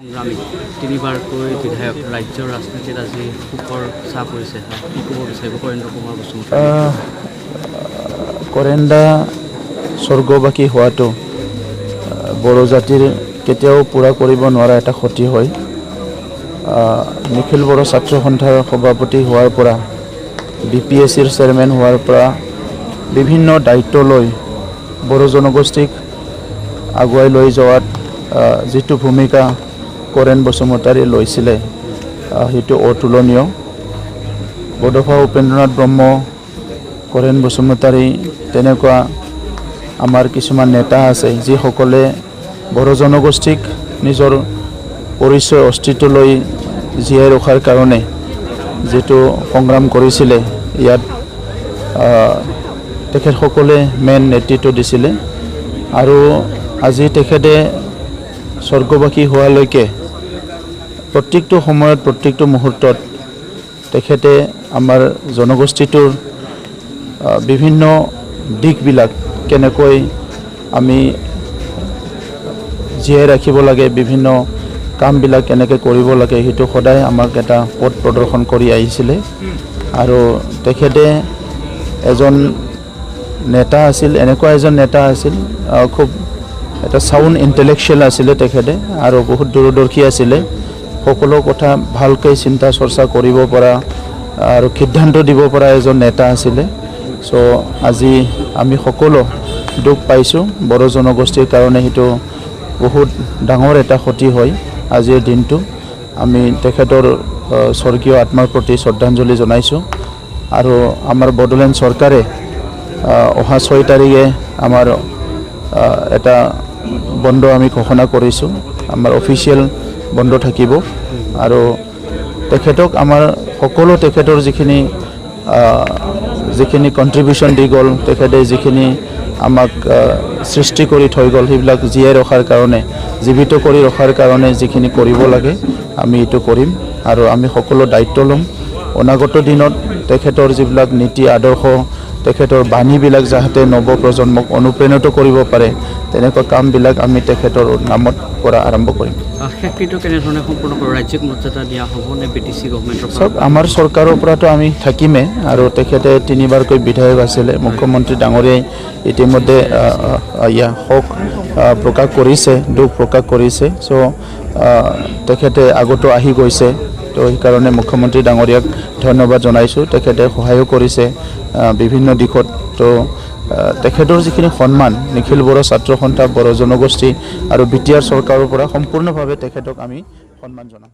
সংগ্ৰামী তিনিবাৰকৈ বিধায়ক ৰাজ্যৰ ৰাজনীতিত আজি সুখৰ চাহ পৰিছে কি ক'ব বিচাৰিব কৰেন্দ্ৰ কুমাৰ বসুমতাৰী কৰেণ্ডা স্বৰ্গবাসী হোৱাটো বড়ো জাতিৰ কেতিয়াও পূৰা কৰিব নোৱাৰা এটা ক্ষতি হয়। নিখিল বড়ো ছাত্ৰ সন্থাৰ সভাপতি হোৱাৰ পৰা BPSCৰ চেয়াৰমেন হোৱাৰ পৰা বিভিন্ন দায়িত্ব লৈ বড়ো জনগোষ্ঠীক আগুৱাই লৈ যোৱাত যিটো ভূমিকা কৰেণ বসুমতাৰী লৈছিলে সেইটো অতুলনীয়। বডোফা উপেন্দ্ৰনাথ ব্ৰহ্ম, কৰেণ বসুমতাৰী তেনেকুৱা আমাৰ কিছুমান নেতা আছে যিসকলে বড়ো জনগোষ্ঠীক নিজৰ পৰিচয় অস্তিত্ব লৈ জীয়াই ৰখাৰ কাৰণে যিটো সংগ্ৰাম কৰিছিলে ইয়াত তেখেতসকলে মেইন নেতৃত্ব দিছিলে আৰু আজি তেখেতে স্বৰ্গবাসী হোৱালৈকে প্ৰত্যেকটো সময়ত প্ৰত্যেকটো মুহূৰ্তত তেখেতে আমাৰ জনগোষ্ঠীটোৰ বিভিন্ন দিশবিলাক কেনেকৈ আমি জীয়াই ৰাখিব লাগে, বিভিন্ন কামবিলাক কেনেকৈ কৰিব লাগে সেইটো সদায় আমাক এটা পথ প্ৰদৰ্শন কৰি আহিছিলে। আৰু তেখেতে এজন নেতা আছিল, এনেকুৱা এজন নেতা আছিল খুব এটা চাউণ্ড ইণ্টেলেকচুৱেল আছিলে তেখেতে আৰু বহুত দূৰদৰ্শী আছিলে। সকলো কথা ভালকৈ চিন্তা চৰ্চা কৰিব পৰা আৰু সিদ্ধান্ত দিব পৰা এজন নেতা আছিলে। চ' আজি আমি সকলো দুখ পাইছোঁ বড়ো জনগোষ্ঠীৰ কাৰণে, সেইটো বহুত ডাঙৰ এটা ক্ষতি হয়। আজিৰ দিনটো আমি তেখেতৰ স্বৰ্গীয় আত্মাৰ প্ৰতি শ্ৰদ্ধাঞ্জলি জনাইছোঁ আৰু আমাৰ বড়োলেণ্ড চৰকাৰে অহা 6 তাৰিখে আমাৰ এটা বন্ধ আমি ঘোষণা কৰিছোঁ, আমাৰ অফিচিয়েল বন্ধ থাকিব আৰু তেখেতক আমাৰ সকলো তেখেতৰ যিখিনি কণ্ট্ৰিবিউশ্যন দি গ'ল, তেখেতে যিখিনি আমাক সৃষ্টি কৰি থৈ গ'ল সেইবিলাক জীয়াই ৰখাৰ কাৰণে, জীৱিত কৰি ৰখাৰ কাৰণে যিখিনি কৰিব লাগে আমি এইটো কৰিম আৰু আমি সকলো দায়িত্ব ল'ম। অনাগত দিনত তেখেতৰ যিবিলাক নীতি আদৰ্শ, তেখেতৰ বাণীবিলাক যাতে নৱপ্ৰজন্মক অনুপ্ৰাণিত কৰিব পাৰে তেনেকুৱা কামবিলাক আমি তেখেতৰ নামত কৰা আৰম্ভ কৰিম। শেষকৃত্য কেনেধৰণে সম্পূৰ্ণ কৰিব, ৰাজ্যিক মৰ্যাদা দিয়া হ'ব নে BTC গভৰ্ণমেণ্টৰ চব আমাৰ চৰকাৰৰ পৰাতো আমি থাকিমেই আৰু তেখেতে 3বাৰকৈ বিধায়ক আছিলে। মুখ্যমন্ত্ৰী ডাঙৰীয়াই ইতিমধ্যে শোক প্ৰকাশ কৰিছে, দুখ প্ৰকাশ কৰিছে। চ' তেখেতে আগতো আহি গৈছে, তো সেইকাৰণে মুখ্যমন্ত্ৰী ডাঙৰীয়াক ধন্যবাদ জনাইছোঁ। তেখেতে সহায়ো কৰিছে বিভিন্ন দিশত। তো তেখেতৰ যিখিনি সন্মান নিখিল বড়ো ছাত্ৰ সন্থা, বড়ো জনগোষ্ঠী আৰু BTR চৰকাৰৰ পৰা সম্পূৰ্ণভাৱে তেখেতক আমি সন্মান জনাম।